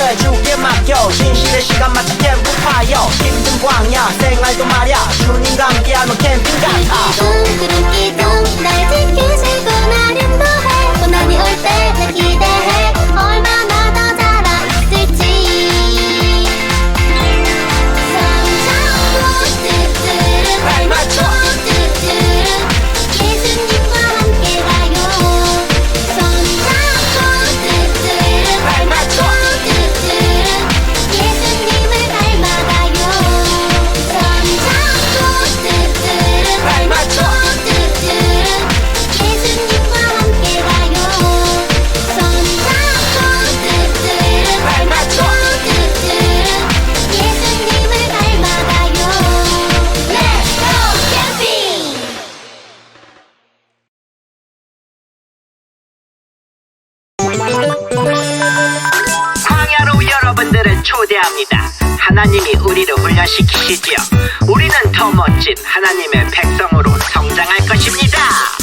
그래 주께 맡겨 신실의 시간 맞춰 캠프 파이어 힘든 광야 생활도 말야 주님과 함께하면 캠핑 같아 기둥 기둥 날 지키실 분 아련도 해 고난이 올 때 날 기대해 얼마나 더 자라 있을지 성장고 뚜뚜루 발 맞춰 뚜뚜루 예수님과 함께 가요 성장고 뚜뚜루 발 맞춰 뚜뚜루 예수님을 닮아가요 성장고 뚜뚜루 발 맞춰 뚜뚜루 예수님과 함께 가요 성장고 뚜뚜루 발 맞춰 뚜뚜루 예수님을 닮아가요 Let's go 캠핑 광야로 여러분들을 초대합니다. 하나님이 우리를 훈련시키시지요. 우리는 더 멋진 하나님의 백성으로 성장할 것입니다.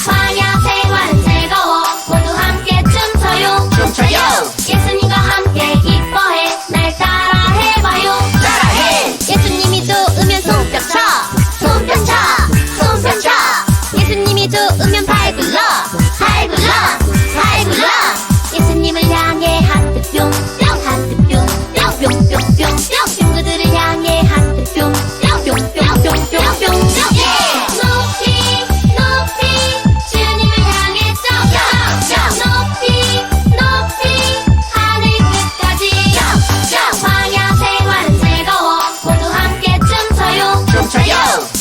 광야 생활은 즐거워 모두 함께 춤춰요 춤춰요. 예수님과 함께 기뻐해 날 따라 해봐요 따라해. 예수님이 좋으면 손뼉쳐 손뼉쳐 손뼉쳐 예수님이 좋으면 발 굴러 발 굴러 발 굴러 예수님을 향해 하트 뿅뿅 하트 뿅뿅뿅뿅뿅 친구들을 향해 하트 뿅뿅뿅뿅뿅뿅뿅 높이 높이 주님을 향해 점점 높이 높이 하늘 끝까지 광야 생활은 즐거워 모두 함께 춤춰요 춤춰요.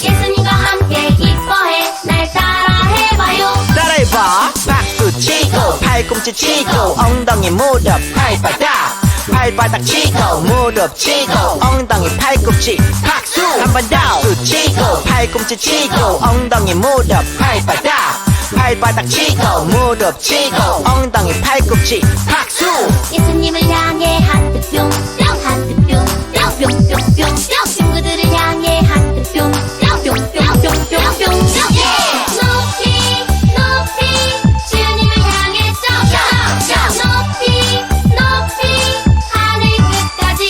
예수님과 함께 기뻐해 날 따라 해봐요 따라해봐 박수 치고 팔꿈치 치고 엉덩이 무릎 발바닥 발바닥 치고 무릎 치고 엉덩이 팔꿈치 박수 한 번 더 박수 치고 팔꿈치 치고 엉덩이 무릎 발바닥 발바닥 치고 무릎 치고 엉덩이 팔꿈치 박수 예수님을 향해 하트 뿅뿅 하트 뿅뿅뿅뿅뿅 친구들을 향해 하트 뿅뿅뿅뿅뿅뿅 높이 높이 주님을 향해 점점 높이 높이 하늘 끝까지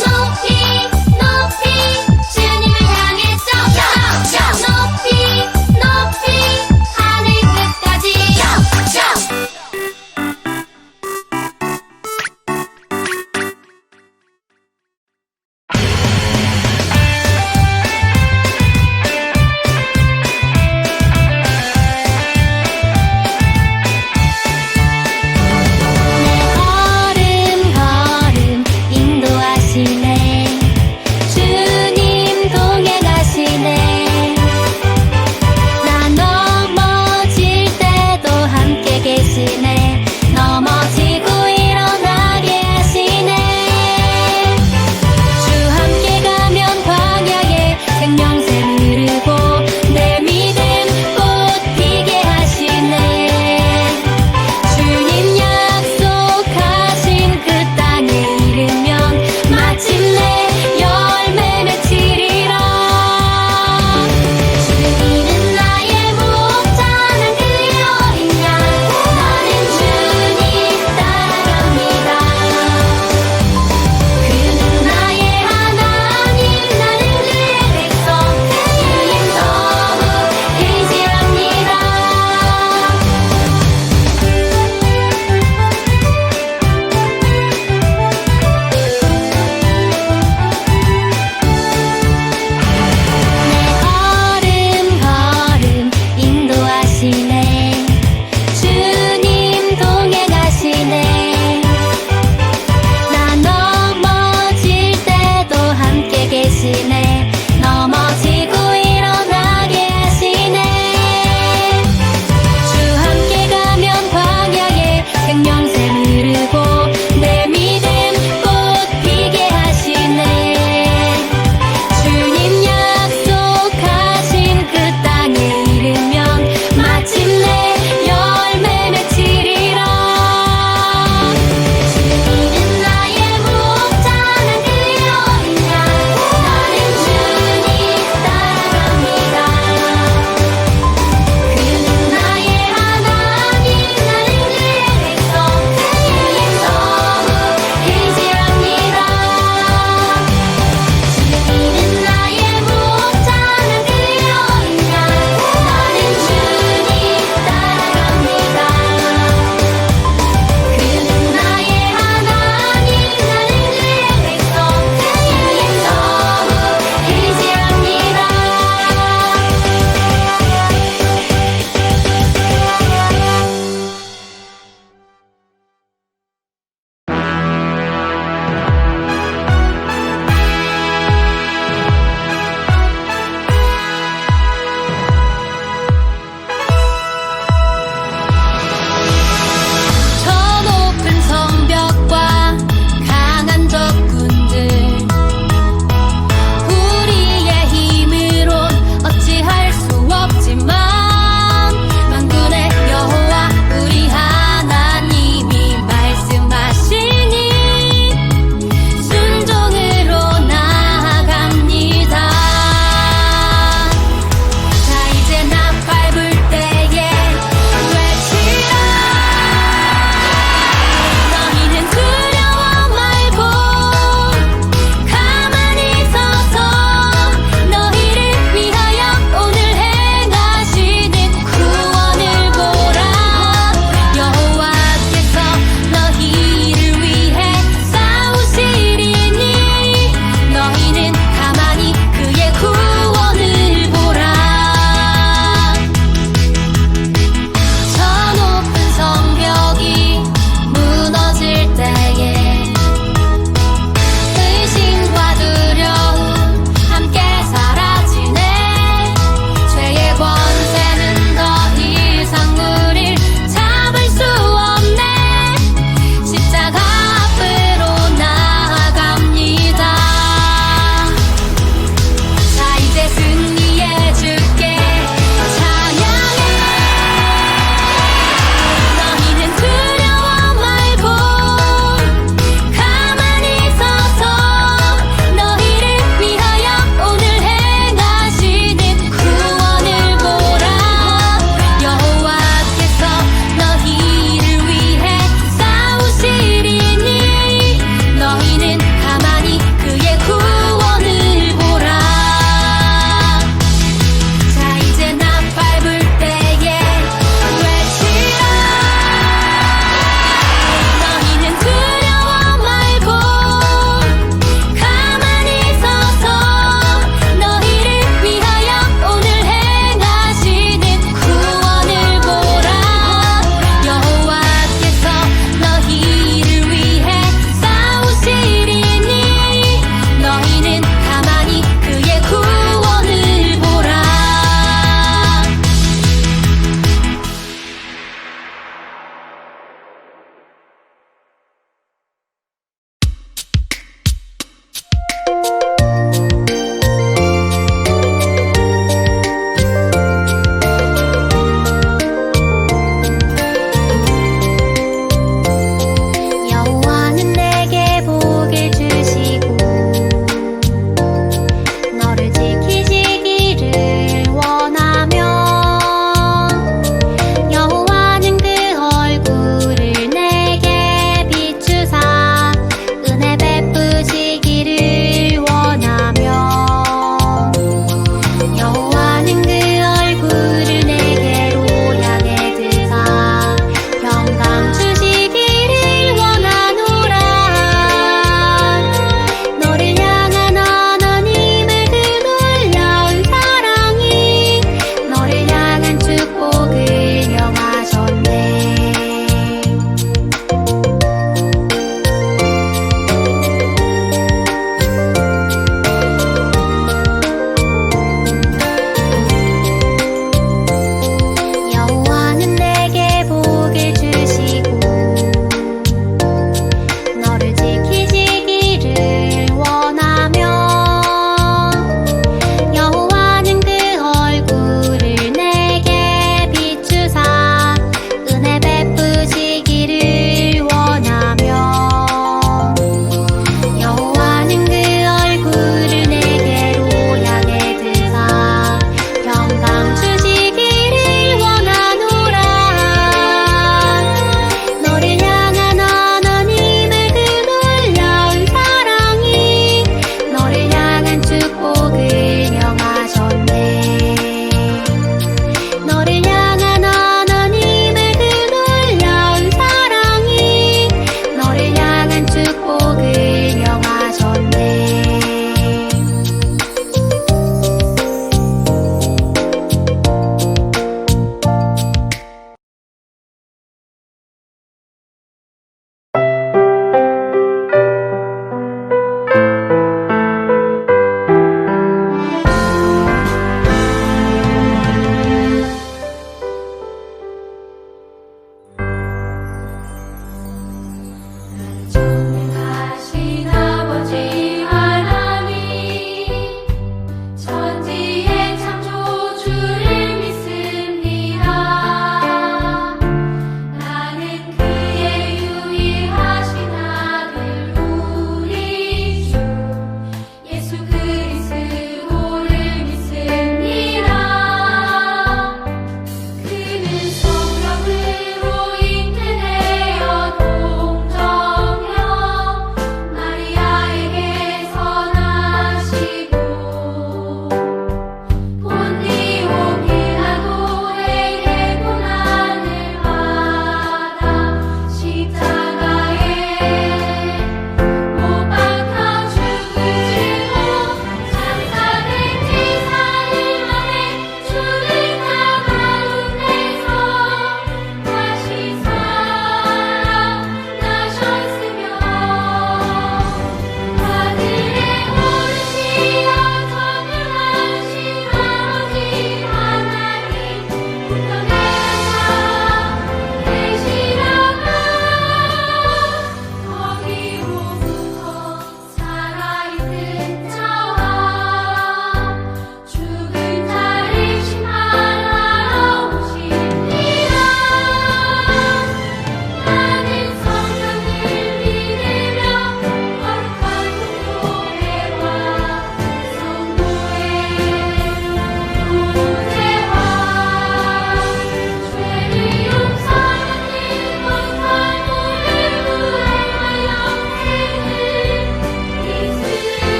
높이 높이 주님을 향해 점점 높이 높이 하늘 끝까지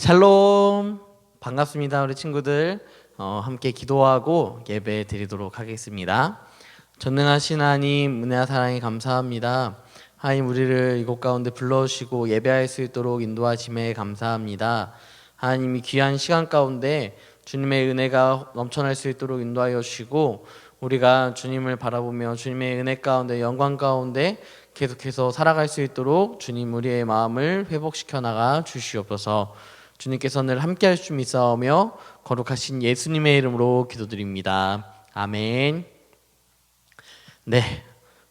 샬롬, 반갑습니다. 우리 친구들 함께 기도하고 예배 드리도록 하겠습니다. 전능하신 하나님, 은혜와 사랑에 감사합니다. 하나님, 우리를 이곳 가운데 불러주시고 예배할 수 있도록 인도하심에 감사합니다. 하나님이 귀한 시간 가운데 주님의 은혜가 넘쳐날 수 있도록 인도하여 주시고, 우리가 주님을 바라보며 주님의 은혜 가운데, 영광 가운데 계속해서 살아갈 수 있도록 주님 우리의 마음을 회복시켜 나가 주시옵소서. 주님께서 늘 함께 할 수 있사오며 거룩하신 예수님의 이름으로 기도드립니다. 아멘. 네,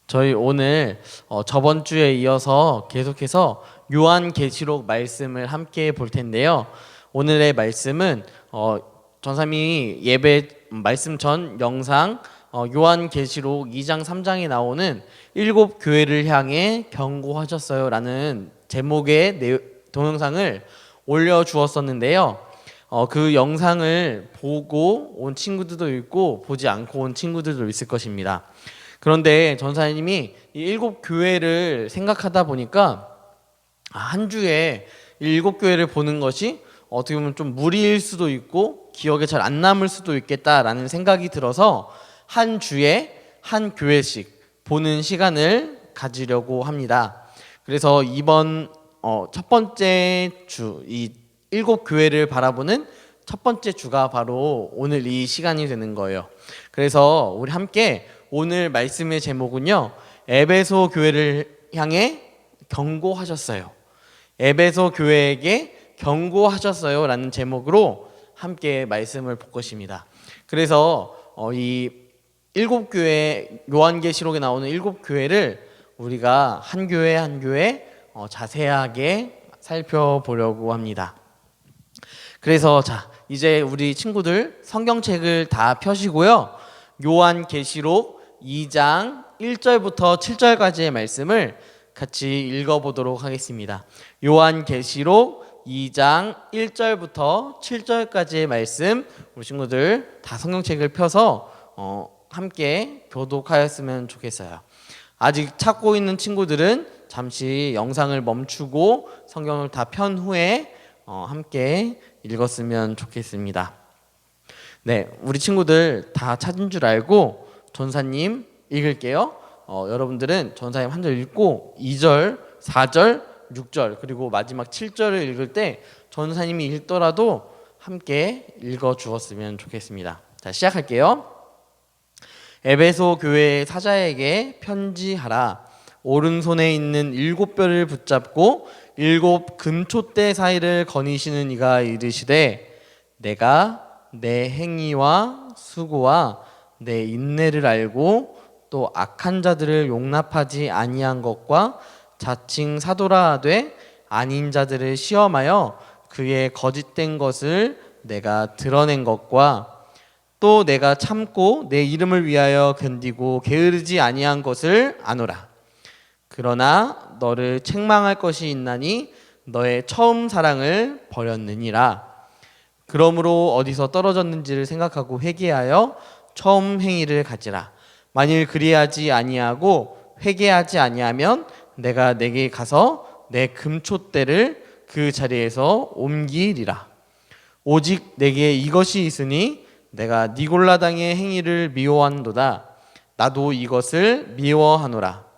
저희 오늘 저번 주에 이어서 계속해서 요한계시록 말씀을 함께 볼 텐데요. 오늘의 말씀은 전사님이 예배 말씀 전 영상 요한계시록 2장 3장에 나오는 7 교회를 향해 경고하셨어요 라는 제목의 동영상을 올려주었었는데요. 그 영상을 보고 온 친구들도 있고 보지 않고 온 친구들도 있을 것입니다. 그런데 전사님이 이 7 교회를 생각하다 보니까 한 주에 7 교회를 보는 것이 어떻게 보면 좀 무리일 수도 있고 기억에 잘 안 남을 수도 있겠다라는 생각이 들어서 한 주에 한 교회씩 보는 시간을 가지려고 합니다. 그래서 이번 첫 번째 주, 이 7 교회를 바라보는 첫 번째 주가 바로 오늘 이 시간이 되는 거예요. 그래서 우리 함께 오늘 말씀의 제목은요, 에베소 교회를 향해 경고하셨어요. 에베소 교회에게 경고하셨어요 라는 제목으로 함께 말씀을 볼 것입니다. 그래서 이 7 교회, 요한계시록에 나오는 7 교회를 우리가 한 교회 한 교회 자세하게 살펴보려고 합니다. 그래서 자, 이제 우리 친구들 성경책을 다 펴시고요, 요한계시록 2장 1절부터 7절까지의 말씀을 같이 읽어보도록 하겠습니다. 요한계시록 2장 1절부터 7절까지의 말씀, 우리 친구들 다 성경책을 펴서 함께 교독하였으면 좋겠어요. 아직 찾고 있는 친구들은 잠시 영상을 멈추고 성경을 다 편 후에 함께 읽었으면 좋겠습니다. 네, 우리 친구들 다 찾은 줄 알고 전사님 읽을게요. 여러분들은 전사님 한 절 읽고 2절, 4절, 6절 그리고 마지막 7절을 읽을 때 전사님이 읽더라도 함께 읽어 주었으면 좋겠습니다. 자, 시작할게요. 에베소 교회의 사자에게 편지하라. 오른손에 있는 7뼈를 붙잡고 7 금촛대 사이를 거니시는 이가 이르시되, 내가 내 행위와 수고와 내 인내를 알고 또 악한 자들을 용납하지 아니한 것과 자칭 사도라 하되 아닌 자들을 시험하여 그의 거짓된 것을 내가 드러낸 것과 또 내가 참고 내 이름을 위하여 견디고 게으르지 아니한 것을 아노라. 그러나 너를 책망할 것이 있나니 너의 처음 사랑을 버렸느니라. 그러므로 어디서 떨어졌는지를 생각하고 회개하여 처음 행위를 가지라. 만일 그리하지 아니하고 회개하지 아니하면 내가 내게 가서 내 금촛대를 그 자리에서 옮기리라. 오직 내게 이것이 있으니 내가 니골라당의 행위를 미워한도다. 나도 이것을 미워하노라.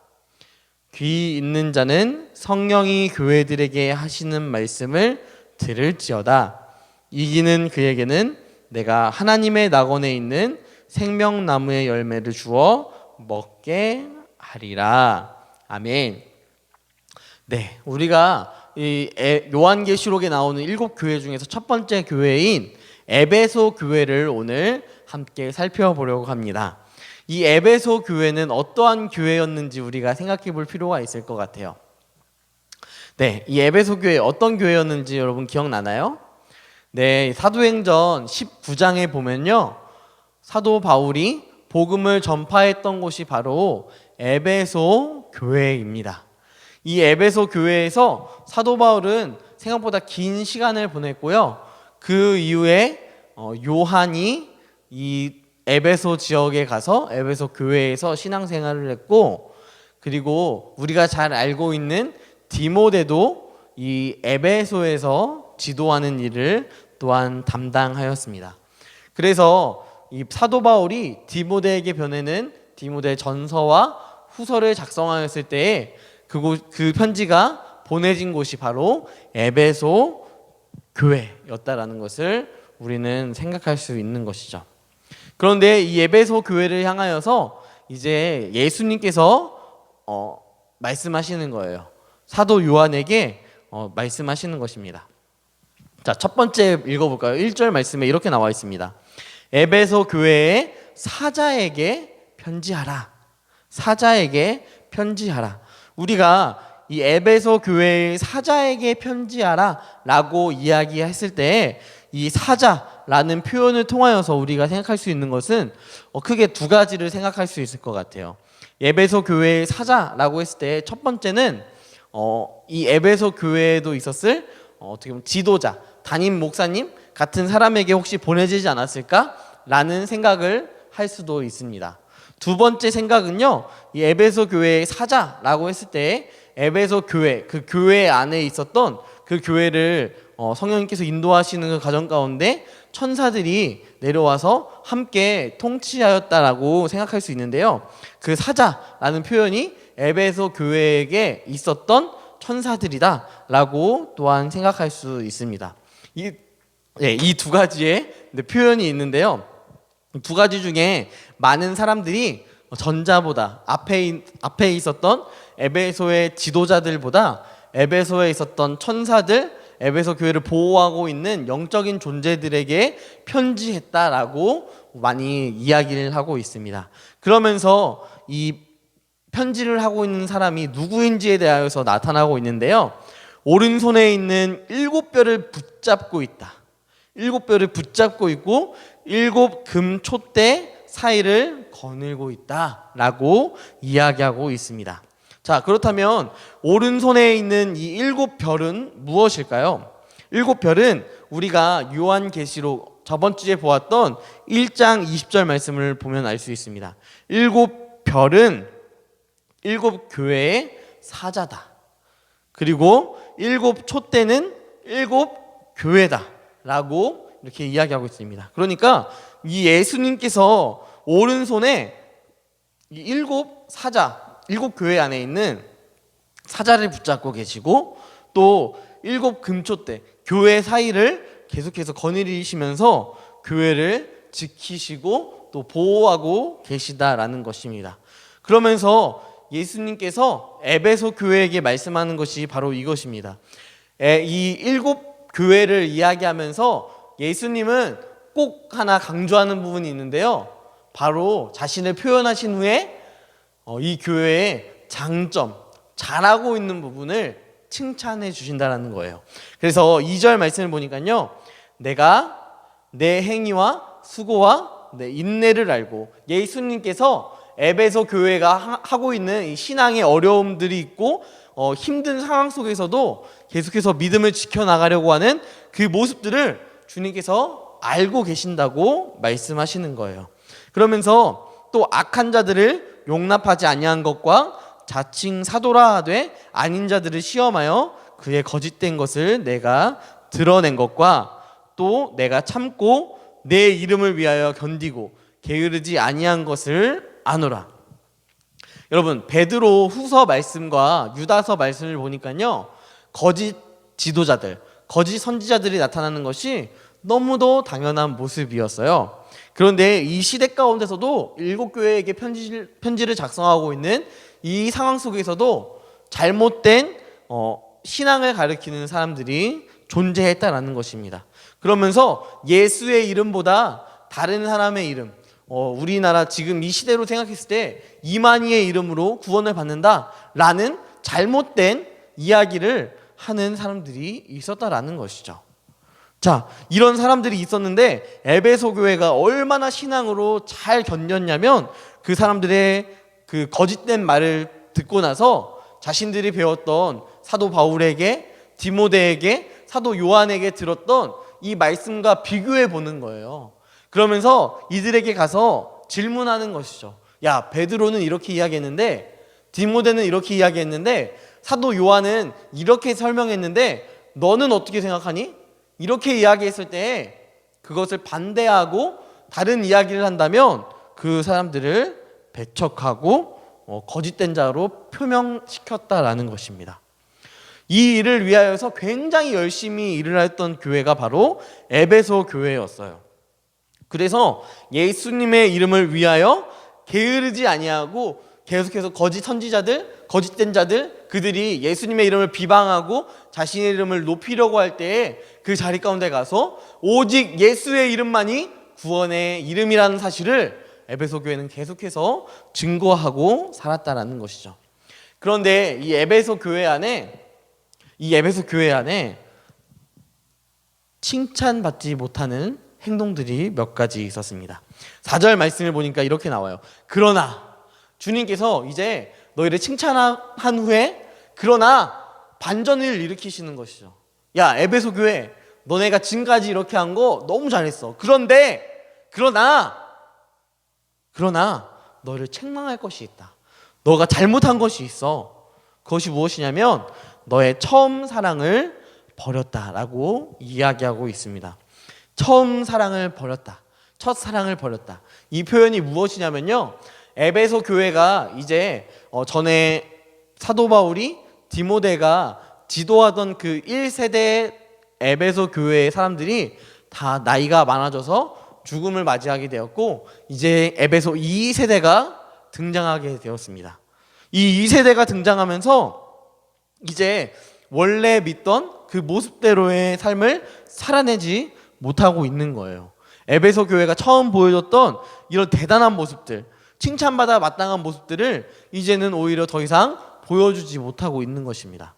귀 있는 자는 성령이 교회들에게 하시는 말씀을 들을지어다. 이기는 그에게는 내가 하나님의 낙원에 있는 생명나무의 열매를 주어 먹게 하리라. 아멘. 네, 우리가 이 요한계시록에 나오는 7 교회 중에서 첫 번째 교회인 에베소 교회를 오늘 함께 살펴보려고 합니다. 이 에베소 교회는 어떠한 교회였는지 우리가 생각해 볼 필요가 있을 것 같아요. 네, 이 에베소 교회 어떤 교회였는지 여러분 기억나나요? 네, 사도행전 19장에 보면요, 사도 바울이 복음을 전파했던 곳이 바로 에베소 교회입니다. 이 에베소 교회에서 사도 바울은 생각보다 긴 시간을 보냈고요, 그 이후에 요한이 이 에베소 지역에 가서 에베소 교회에서 신앙생활을 했고, 그리고 우리가 잘 알고 있는 디모데도 이 에베소에서 지도하는 일을 또한 담당하였습니다. 그래서 이 사도 바울이 디모데에게 보내는 디모데 전서와 후서를 작성하였을 때에 그 편지가 보내진 곳이 바로 에베소 교회였다라는 것을 우리는 생각할 수 있는 것이죠. 그런데 이 에베소 교회를 향하여서 이제 예수님께서 말씀하시는 거예요. 사도 요한에게 말씀하시는 것입니다. 자, 첫 번째 읽어볼까요? 1절 말씀에 이렇게 나와 있습니다. 에베소 교회의 사자에게 편지하라. 사자에게 편지하라. 우리가 이 에베소 교회의 사자에게 편지하라 라고 이야기했을 때 이 사자라는 표현을 통하여서 우리가 생각할 수 있는 것은 크게 두 가지를 생각할 수 있을 것 같아요. 에베소 교회의 사자라고 했을 때 첫 번째는 이 에베소 교회에도 있었을 어떻게 보면 지도자, 담임 목사님 같은 사람에게 혹시 보내지지 않았을까라는 생각을 할 수도 있습니다. 두 번째 생각은요, 이 에베소 교회의 사자라고 했을 때 에베소 교회, 그 교회 안에 있었던 그 교회를 성령님께서 인도하시는 그 과정 가운데 천사들이 내려와서 함께 통치하였다라고 생각할 수 있는데요. 그 사자라는 표현이 에베소 교회에게 있었던 천사들이다라고 또한 생각할 수 있습니다. 이 두 가지의 표현이 있는데요. 두 가지 중에 많은 사람들이 전자보다 앞에 있었던 에베소의 지도자들보다 에베소에 있었던 천사들, 에베소 교회를 보호하고 있는 영적인 존재들에게 편지했다라고 많이 이야기를 하고 있습니다. 그러면서 이 편지를 하고 있는 사람이 누구인지에 대하여서 나타나고 있는데요. 오른손에 있는 7뼈를 붙잡고 있다. 7뼈를 붙잡고 있고 7 금 촛대 사이를 거닐고 있다라고 이야기하고 있습니다. 자, 그렇다면 오른손에 있는 이 7별은 무엇일까요? 7별은 우리가 요한계시록 저번 주에 보았던 1장 20절 말씀을 보면 알 수 있습니다. 7별은 7 교회의 사자다. 그리고 7 촛대는 7 교회다 라고 이렇게 이야기하고 있습니다. 그러니까 이 예수님께서 오른손에 이 7 사자, 7 교회 안에 있는 사자를 붙잡고 계시고 또 7 금촛대, 교회 사이를 계속해서 거느리시면서 교회를 지키시고 또 보호하고 계시다라는 것입니다. 그러면서 예수님께서 에베소 교회에게 말씀하는 것이 바로 이것입니다. 이 7 교회를 이야기하면서 예수님은 꼭 하나 강조하는 부분이 있는데요. 바로 자신을 표현하신 후에 이 교회의 장점, 잘하고 있는 부분을 칭찬해 주신다는 거예요. 그래서 2절 말씀을 보니까요. 내가 내 행위와 수고와 내 인내를 알고, 예수님께서 에베소 교회가 하고 있는 이 신앙의 어려움들이 있고 힘든 상황 속에서도 계속해서 믿음을 지켜나가려고 하는 그 모습들을 주님께서 알고 계신다고 말씀하시는 거예요. 그러면서 또 악한 자들을 용납하지 아니한 것과 자칭 사도라 하되 아닌 자들을 시험하여 그의 거짓된 것을 내가 드러낸 것과 또 내가 참고 내 이름을 위하여 견디고 게으르지 아니한 것을 아노라. 여러분, 베드로 후서 말씀과 유다서 말씀을 보니까요, 거짓 지도자들, 거짓 선지자들이 나타나는 것이 너무도 당연한 모습이었어요. 그런데 이 시대 가운데서도 7 교회에게 편지를 작성하고 있는 이 상황 속에서도 잘못된 신앙을 가리키는 사람들이 존재했다라는 것입니다. 그러면서 예수의 이름보다 다른 사람의 이름, 우리나라 지금 이 시대로 생각했을 때 이만희의 이름으로 구원을 받는다라는 잘못된 이야기를 하는 사람들이 있었다라는 것이죠. 자, 이런 사람들이 있었는데 에베소 교회가 얼마나 신앙으로 잘 견뎠냐면 그 사람들의 그 거짓된 말을 듣고 나서 자신들이 배웠던 사도 바울에게, 디모데에게, 사도 요한에게 들었던 이 말씀과 비교해 보는 거예요. 그러면서 이들에게 가서 질문하는 것이죠. 야, 베드로는 이렇게 이야기했는데, 디모데는 이렇게 이야기했는데, 사도 요한은 이렇게 설명했는데 너는 어떻게 생각하니? 이렇게 이야기했을 때 그것을 반대하고 다른 이야기를 한다면 그 사람들을 배척하고 거짓된 자로 표명시켰다라는 것입니다. 이 일을 위하여서 굉장히 열심히 일을 했던 교회가 바로 에베소 교회였어요. 그래서 예수님의 이름을 위하여 게으르지 아니하고 계속해서 거짓 선지자들, 거짓된 자들, 그들이 예수님의 이름을 비방하고 자신의 이름을 높이려고 할 때에 그 자리 가운데 가서 오직 예수의 이름만이 구원의 이름이라는 사실을 에베소 교회는 계속해서 증거하고 살았다라는 것이죠. 그런데 이 에베소 교회 안에 칭찬받지 못하는 행동들이 몇 가지 있었습니다. 4절 말씀을 보니까 이렇게 나와요. 그러나 주님께서 이제 너희를 칭찬한 후에 그러나 반전을 일으키시는 것이죠. 야, 에베소 교회, 너네가 지금까지 이렇게 한 거 너무 잘했어. 그러나 너를 책망할 것이 있다. 너가 잘못한 것이 있어. 그것이 무엇이냐면 너의 처음 사랑을 버렸다라고 이야기하고 있습니다. 처음 사랑을 버렸다. 첫 사랑을 버렸다. 이 표현이 무엇이냐면요, 에베소 교회가 이제 전에 사도 바울이 디모데가 지도하던 그 1세대 에베소 교회의 사람들이 다 나이가 많아져서 죽음을 맞이하게 되었고, 이제 에베소 2세대가 등장하게 되었습니다. 이 2세대가 등장하면서 이제 원래 믿던 그 모습대로의 삶을 살아내지 못하고 있는 거예요. 에베소 교회가 처음 보여줬던 이런 대단한 모습들, 칭찬받아 마땅한 모습들을 이제는 오히려 더 이상 보여주지 못하고 있는 것입니다.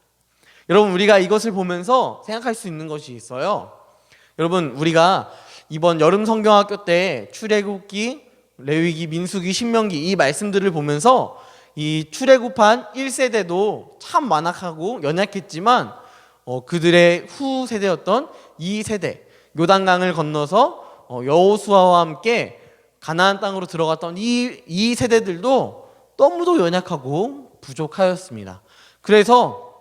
여러분, 우리가 이것을 보면서 생각할 수 있는 것이 있어요. 여러분, 우리가 이번 여름 성경학교 때 출애굽기, 레위기, 민수기, 신명기 이 말씀들을 보면서 이 출애굽한 1세대도 참 완악하고 연약했지만 그들의 후 세대였던 2세대, 요단강을 건너서 여호수아와 함께 가나안 땅으로 들어갔던 이 세대들도 너무도 연약하고 부족하였습니다. 그래서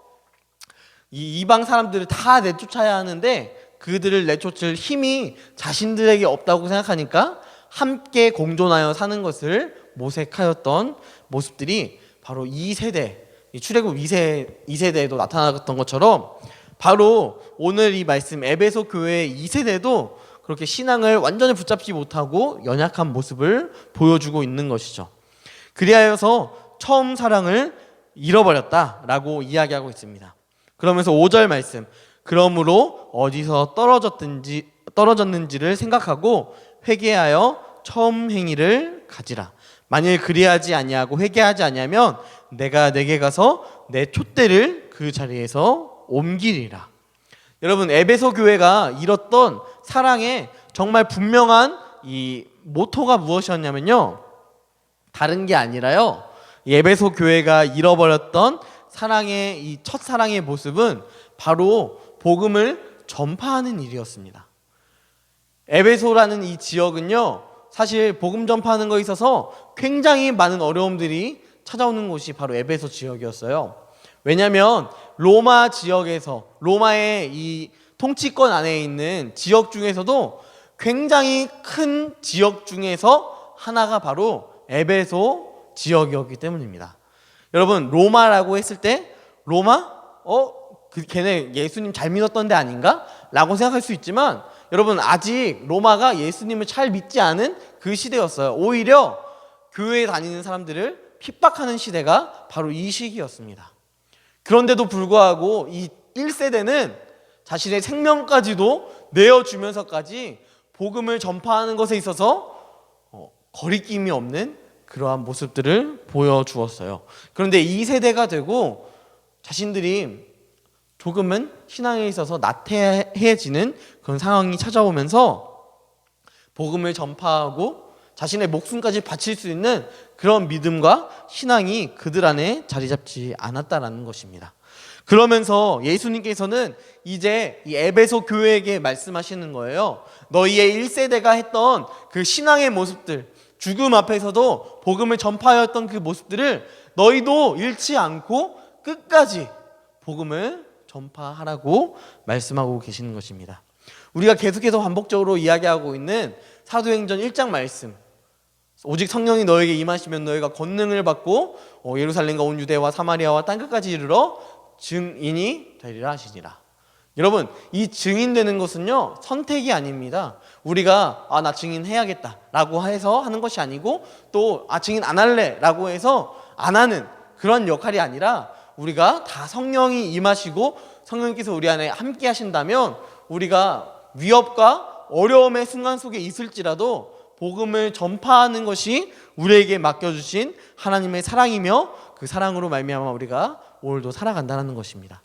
이 이방 사람들을 다 내쫓아야 하는데 그들을 내쫓을 힘이 자신들에게 없다고 생각하니까 함께 공존하여 사는 것을 모색하였던 모습들이 바로 2세대, 출애굽 2세대에도 나타났던 것처럼 바로 오늘 이 말씀 에베소 교회의 2세대도 그렇게 신앙을 완전히 붙잡지 못하고 연약한 모습을 보여주고 있는 것이죠. 그리하여서 처음 사랑을 잃어버렸다라고 이야기하고 있습니다. 그러면서 5절 말씀, 그러므로 어디서 떨어졌는지를 생각하고 회개하여 처음 행위를 가지라. 만일 그리하지 아니하고 회개하지 아니하면 내가 내게 가서 내 촛대를 그 자리에서 옮기리라. 여러분, 에베소 교회가 잃었던 사랑의 정말 분명한 이 모토가 무엇이었냐면요, 다른 게 아니라요, 에베소 교회가 잃어버렸던 사랑의 이 첫사랑의 모습은 바로 복음을 전파하는 일이었습니다. 에베소라는 이 지역은요, 사실 복음 전파하는 거에 있어서 굉장히 많은 어려움들이 찾아오는 곳이 바로 에베소 지역이었어요. 왜냐하면 로마 지역에서, 로마의 이 통치권 안에 있는 지역 중에서도 굉장히 큰 지역 중에서 하나가 바로 에베소 지역이었기 때문입니다. 여러분, 로마라고 했을 때 로마? 걔네 예수님 잘 믿었던 데 아닌가? 라고 생각할 수 있지만 여러분, 아직 로마가 예수님을 잘 믿지 않은 그 시대였어요. 오히려 교회에 다니는 사람들을 핍박하는 시대가 바로 이 시기였습니다. 그런데도 불구하고 이 1세대는 자신의 생명까지도 내어주면서까지 복음을 전파하는 것에 있어서 거리낌이 없는 그러한 모습들을 보여주었어요. 그런데 2세대가 되고 자신들이 조금은 신앙에 있어서 나태해지는 그런 상황이 찾아오면서 복음을 전파하고 자신의 목숨까지 바칠 수 있는 그런 믿음과 신앙이 그들 안에 자리 잡지 않았다라는 것입니다. 그러면서 예수님께서는 이제 이 에베소 교회에게 말씀하시는 거예요. 너희의 1세대가 했던 그 신앙의 모습들, 죽음 앞에서도 복음을 전파하였던 그 모습들을 너희도 잃지 않고 끝까지 복음을 전파하라고 말씀하고 계시는 것입니다. 우리가 계속해서 반복적으로 이야기하고 있는 사도행전 1장 말씀, 오직 성령이 너에게 임하시면 너희가 권능을 받고 예루살렘과 온 유대와 사마리아와 땅끝까지 이르러 증인이 되리라 하시니라. 여러분, 이 증인되는 것은요 선택이 아닙니다. 우리가 나 증인해야겠다 라고 해서 하는 것이 아니고, 또 증인 안 할래 라고 해서 안 하는 그런 역할이 아니라, 우리가 다 성령이 임하시고 성령께서 우리 안에 함께 하신다면 우리가 위협과 어려움의 순간 속에 있을지라도 복음을 전파하는 것이 우리에게 맡겨주신 하나님의 사랑이며, 그 사랑으로 말미암아 우리가 오늘도 살아간다는 것입니다.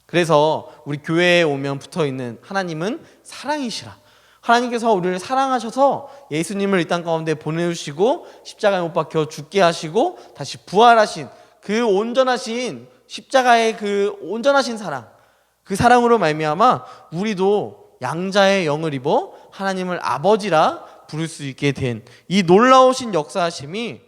그래서 우리 교회에 오면 붙어있는 하나님은 사랑이시라. 하나님께서 우리를 사랑하셔서 예수님을 이 땅 가운데 보내주시고 십자가에 못 박혀 죽게 하시고 다시 부활하신 그 온전하신 십자가의 그 온전하신 사랑, 그 사랑으로 말미암아 우리도 양자의 영을 입어 하나님을 아버지라 부를 수 있게 된 이 놀라우신 역사하심이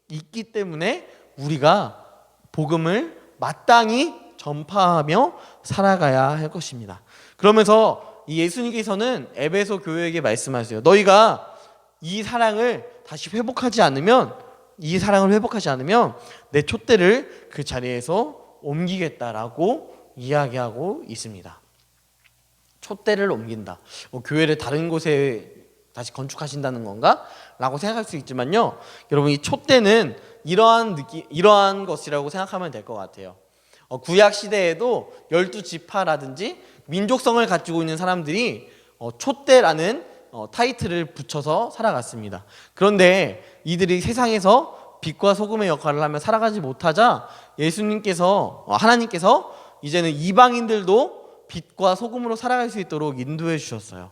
있기 때문에 우리가 복음을 마땅히 전파하며 살아가야 할 것입니다. 그러면서 이 예수님께서는 에베소 교회에게 말씀하세요. 너희가 이 사랑을 다시 회복하지 않으면, 이 사랑을 회복하지 않으면 내 촛대를 그 자리에서 옮기겠다라고 이야기하고 있습니다. 촛대를 옮긴다. 교회를 다른 곳에 다시 건축하신다는 건가? 라고 생각할 수 있지만요, 여러분, 이 촛대는 이러한 것이라고 생각하면 될 것 같아요. 구약 시대에도 12지파라든지 민족성을 가지고 있는 사람들이 촛대라는 타이틀을 붙여서 살아갔습니다. 그런데 이들이 세상에서 빛과 소금의 역할을 하며 살아가지 못하자 하나님께서 이제는 이방인들도 빛과 소금으로 살아갈 수 있도록 인도해 주셨어요.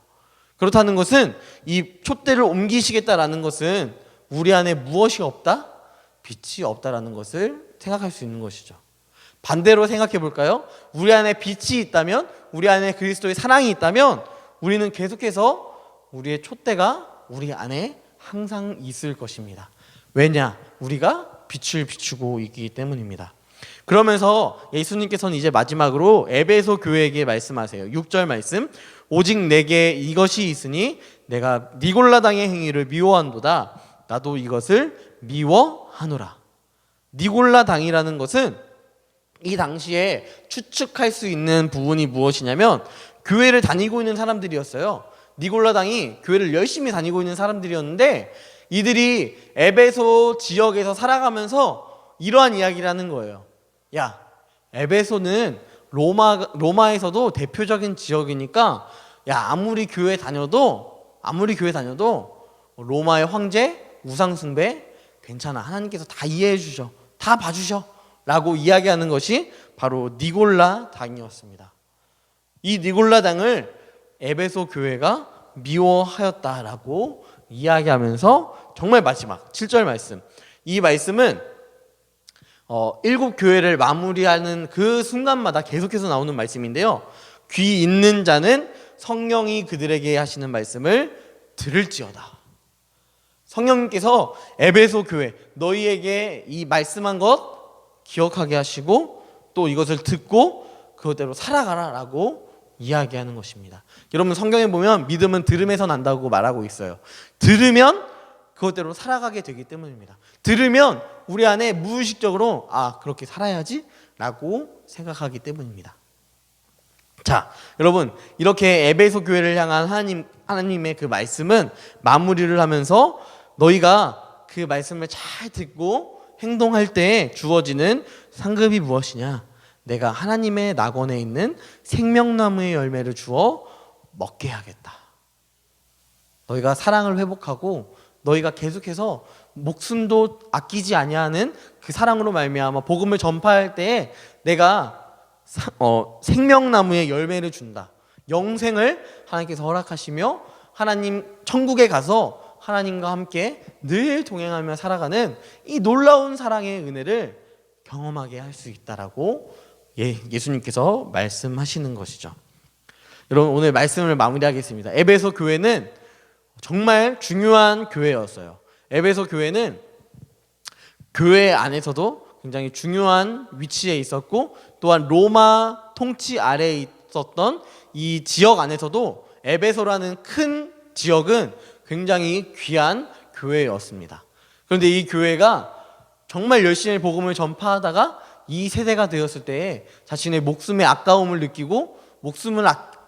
그렇다는 것은 이 촛대를 옮기시겠다라는 것은 우리 안에 무엇이 없다? 빛이 없다라는 것을 생각할 수 있는 것이죠. 반대로 생각해 볼까요? 우리 안에 빛이 있다면, 우리 안에 그리스도의 사랑이 있다면 우리는 계속해서 우리의 촛대가 우리 안에 항상 있을 것입니다. 왜냐? 우리가 빛을 비추고 있기 때문입니다. 그러면서 예수님께서는 이제 마지막으로 에베소 교회에게 말씀하세요. 6절 말씀, 오직 내게 이것이 있으니 내가 니골라당의 행위를 미워한도다. 나도 이것을 미워하노라. 니골라당이라는 것은 이 당시에 추측할 수 있는 부분이 무엇이냐면, 교회를 다니고 있는 사람들이었어요. 니골라당이 교회를 열심히 다니고 있는 사람들이었는데, 이들이 에베소 지역에서 살아가면서 이러한 이야기를 하는 거예요. 야, 에베소는 로마에서도 대표적인 지역이니까, 야, 아무리 교회 다녀도 로마의 황제, 우상숭배 괜찮아. 하나님께서 다 이해해 주셔. 다 봐주셔. 라고 이야기하는 것이 바로 니골라당이었습니다. 이 니골라당을 에베소 교회가 미워하였다라고 이야기하면서 정말 마지막 7절 말씀, 이 말씀은 7교회를 마무리하는 그 순간마다 계속해서 나오는 말씀인데요, 귀 있는 자는 성령이 그들에게 하시는 말씀을 들을지어다. 성령님께서 에베소 교회, 너희에게 이 말씀한 것 기억하게 하시고 또 이것을 듣고 그것대로 살아가라 라고 이야기하는 것입니다. 여러분, 성경에 보면 믿음은 들음에서 난다고 말하고 있어요. 들으면 그것대로 살아가게 되기 때문입니다. 들으면 우리 안에 무의식적으로 그렇게 살아야지 라고 생각하기 때문입니다. 자, 여러분, 이렇게 에베소 교회를 향한 하나님의 그 말씀은 마무리를 하면서 너희가 그 말씀을 잘 듣고 행동할 때 주어지는 상급이 무엇이냐? 내가 하나님의 낙원에 있는 생명나무의 열매를 주어 먹게 하겠다. 너희가 사랑을 회복하고 너희가 계속해서 목숨도 아끼지 아니하는 그 사랑으로 말미암아 복음을 전파할 때에 내가 생명나무의 열매를 준다. 영생을 하나님께서 허락하시며 하나님 천국에 가서 하나님과 함께 늘 동행하며 살아가는 이 놀라운 사랑의 은혜를 경험하게 할 수 있다라고 예수님께서 말씀하시는 것이죠. 여러분, 오늘 말씀을 마무리하겠습니다. 에베소 교회는 정말 중요한 교회였어요. 에베소 교회는 교회 안에서도 굉장히 중요한 위치에 있었고, 또한 로마 통치 아래에 있었던 이 지역 안에서도 에베소라는 큰 지역은 굉장히 귀한 교회였습니다. 그런데 이 교회가 정말 열심히 복음을 전파하다가 이 세대가 되었을 때에 자신의 목숨의 아까움을 느끼고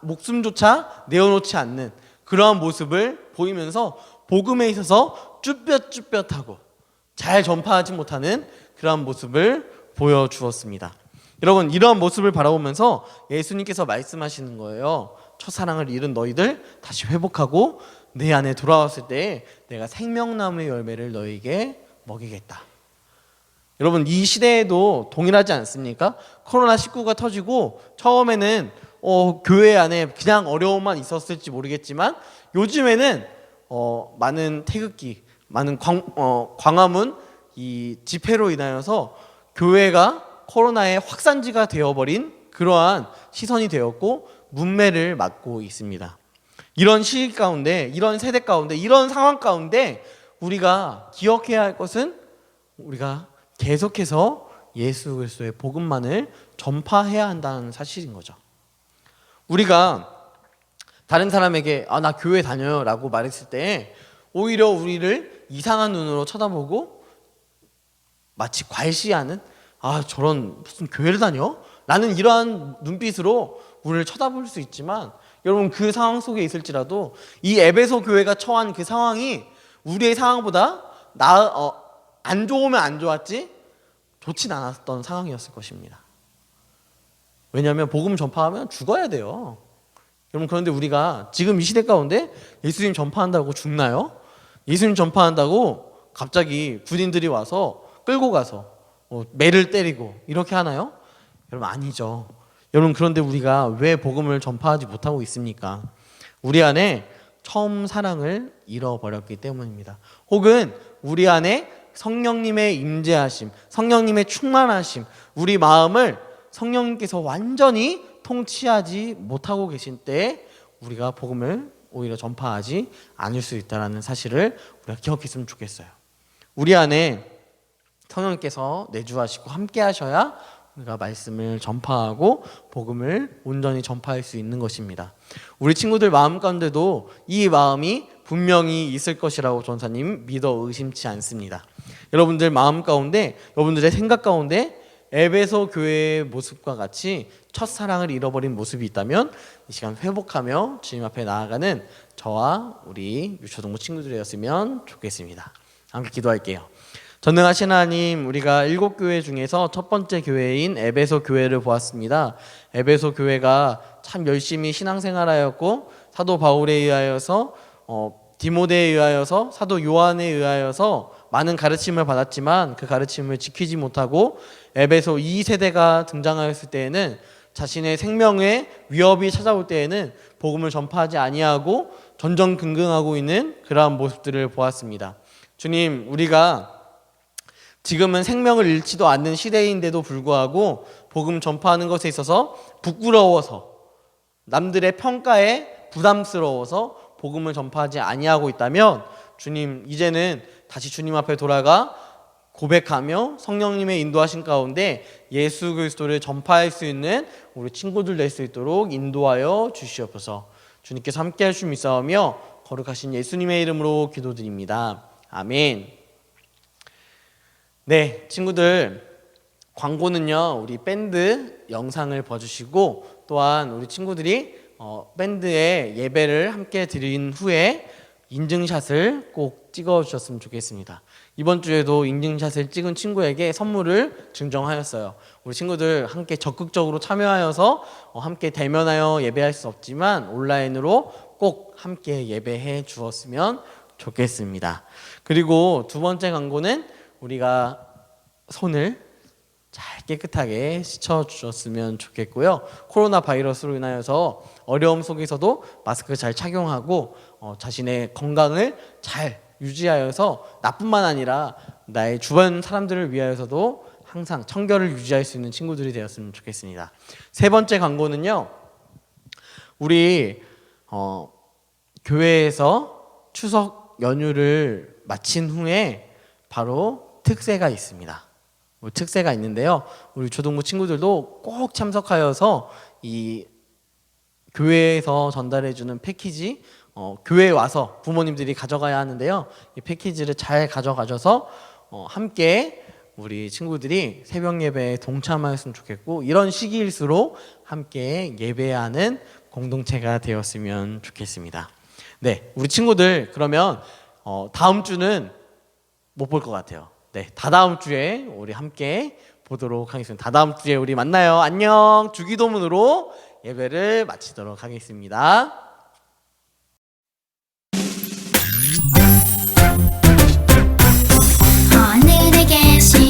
목숨조차 내어놓지 않는 그러한 모습을 보이면서 복음에 있어서 쭈뼛쭈뼛하고 잘 전파하지 못하는 그러한 모습을 보여주었습니다. 여러분, 이러한 모습을 바라보면서 예수님께서 말씀하시는 거예요. 첫사랑을 잃은 너희들 다시 회복하고 내 안에 돌아왔을 때 내가 생명나무의 열매를 너희에게 먹이겠다. 여러분, 이 시대에도 동일하지 않습니까? 코로나19가 터지고 처음에는 교회 안에 그냥 어려움만 있었을지 모르겠지만 요즘에는 많은 태극기, 많은 광화문 이 집회로 인하여서 교회가 코로나의 확산지가 되어버린 그러한 시선이 되었고 문매를 맞고 있습니다. 이런 시기 가운데, 이런 세대 가운데, 이런 상황 가운데 우리가 기억해야 할 것은 우리가 계속해서 예수 그리스도의 복음만을 전파해야 한다는 사실인 거죠. 우리가 다른 사람에게 나 교회 다녀요 라고 말했을 때 오히려 우리를 이상한 눈으로 쳐다보고 마치 괄시하는 저런 무슨 교회를 다녀? 라는 이러한 눈빛으로 우리를 쳐다볼 수 있지만 여러분, 그 상황 속에 있을지라도 이 에베소 교회가 처한 그 상황이 우리의 상황보다 안 좋으면 안 좋았지 좋진 않았던 상황이었을 것입니다. 왜냐하면 복음 전파하면 죽어야 돼요. 여러분, 그런데 우리가 지금 이 시대 가운데 예수님 전파한다고 죽나요? 예수님 전파한다고 갑자기 군인들이 와서 끌고 가서 매를 때리고 이렇게 하나요? 여러분, 아니죠. 여러분, 그런데 우리가 왜 복음을 전파하지 못하고 있습니까? 우리 안에 처음 사랑을 잃어버렸기 때문입니다. 혹은 우리 안에 성령님의 임재하심, 성령님의 충만하심, 우리 마음을 성령님께서 완전히 통치하지 못하고 계신 때에 우리가 복음을 오히려 전파하지 않을 수 있다는 사실을 우리가 기억했으면 좋겠어요. 우리 안에 성령님께서 내주하시고 함께 하셔야 우리가 말씀을 전파하고 복음을 온전히 전파할 수 있는 것입니다. 우리 친구들 마음 가운데도 이 마음이 분명히 있을 것이라고 전사님 믿어 의심치 않습니다. 여러분들 마음 가운데, 여러분들의 생각 가운데 에베소 교회의 모습과 같이 첫사랑을 잃어버린 모습이 있다면 이 시간 회복하며 주님 앞에 나아가는 저와 우리 유초동부 친구들이었으면 좋겠습니다. 함께 기도할게요. 전능하신 하나님, 우리가 7교회 중에서 첫 번째 교회인 에베소 교회를 보았습니다. 에베소 교회가 참 열심히 신앙생활하였고 사도 바울에 의하여서 디모데에 의하여서 사도 요한에 의하여서 많은 가르침을 받았지만 그 가르침을 지키지 못하고 에베소 2세대가 등장하였을 때에는 자신의 생명에 위협이 찾아올 때에는 복음을 전파하지 아니하고 전전긍긍하고 있는 그러한 모습들을 보았습니다. 주님, 우리가 지금은 생명을 잃지도 않는 시대인데도 불구하고 복음 전파하는 것에 있어서 부끄러워서 남들의 평가에 부담스러워서 복음을 전파하지 아니하고 있다면 주님, 이제는 다시 주님 앞에 돌아가 고백하며 성령님의 인도하신 가운데 예수 그리스도를 전파할 수 있는 우리 친구들 될 수 있도록 인도하여 주시옵소서. 주님께서 함께 할 수 있사오며 거룩하신 예수님의 이름으로 기도드립니다. 아멘. 네, 친구들, 광고는요 우리 밴드 영상을 봐주시고 또한 우리 친구들이 밴드의 예배를 함께 드린 후에 인증샷을 꼭 찍어주셨으면 좋겠습니다. 이번 주에도 인증샷을 찍은 친구에게 선물을 증정하였어요. 우리 친구들 함께 적극적으로 참여하여서 함께 대면하여 예배할 수 없지만 온라인으로 꼭 함께 예배해 주었으면 좋겠습니다. 그리고 두 번째 광고는 우리가 손을 잘 깨끗하게 씻어 주셨으면 좋겠고요. 코로나 바이러스로 인하여서 어려움 속에서도 마스크 잘 착용하고 자신의 건강을 잘 유지하여서 나뿐만 아니라 나의 주변 사람들을 위하여서도 항상 청결을 유지할 수 있는 친구들이 되었으면 좋겠습니다. 세 번째 광고는요, 우리 교회에서 추석 연휴를 마친 후에 바로 특세가 있습니다. 특세가 있는데요, 우리 초등부 친구들도 꼭 참석하여서 이 교회에서 전달해주는 패키지, 교회에 와서 부모님들이 가져가야 하는데요. 이 패키지를 잘 가져가셔서 함께 우리 친구들이 새벽 예배에 동참하였으면 좋겠고, 이런 시기일수록 함께 예배하는 공동체가 되었으면 좋겠습니다. 네, 우리 친구들 그러면 다음 주는 못 볼 것 같아요. 네, 다다음 주에 우리 함께 보도록 하겠습니다. 다다음 주에 우리 만나요. 안녕. 주기도문으로 예배를 마치도록 하겠습니다. 하늘에 계신